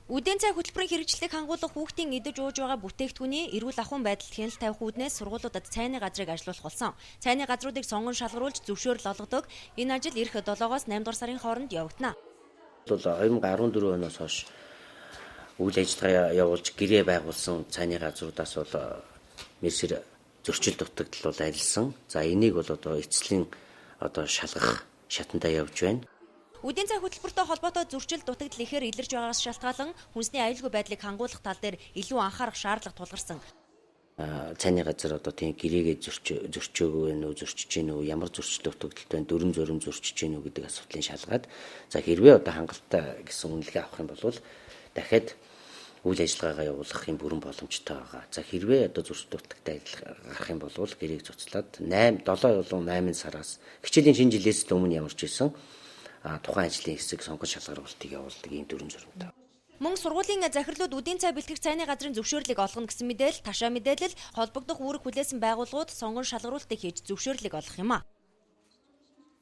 Үдийн цай хөтөлбөрийн хэрэгжлийг хангуулах хүүхдийн идэж ууж байгаа бүтээгдэхүүний эрүүл ахуйн байдалд хяналт тавих үүднээс сургуулиудад цайны газрыг ажилуулах болсон. Цайны газруудыг сонгон шалгаруулж зөвшөөрөл олгодог. Энэ ажил эх 7-оос 8 дугаар сарын хооронд явагдана. 2014 оноос хойш үйл ажиллагаа явуулж гэрээ байгуулсан цайны газруудаас бол мерсэр зөрчил дутагдал бол арилсан. За энийг бол одоо эцсийн шалгах шатандаа явж байна. Үдийн цай хөтөлбөртэй холбоотой зөрчил дутагдал ихээр илэрч байгаас шалтгаалan хүнсний аюулгүй байдлыг хангуулах тал дээр илүү анхаарах шаардлага тулгарсан. Цайны газар тийм гэрээгээ зөрчөөгүй нөө зөрчиж гинүү ямар зөрчил дутагдaltaй дөрөн зөрөм зөрчиж гинүү гэдэг асуудлыг шалгаад за хэрвээ хангалттай гэсэн үнэлгээ авах юм бол дахиад үйл ажиллагаагаа явуулах юм бүрэн боломжтой байгаа. За хэрвээ зөрчил дутагдaltaй гарах юм бол гэрээг цуцлаад 7 болон 8 сараас хичээлийн шинэ жилээс өмнө ямарч исэн тухайн ажлын хэсэг сонгож шалгаруулалтыг явуулдаг ийм дөрөн зөрөмтэй. Мөн сургуулийн захирлууд үдийн цай бэлтгэх цайны газрын зөвшөөрлийг олгоно гэсэн мэдээлэл, ташаа мэдээлэл, холбогдох үүрэг хүлээсэн байгууллагууд сонгон шалгаруулалтыг хийж зөвшөөрлийг олгох юм а.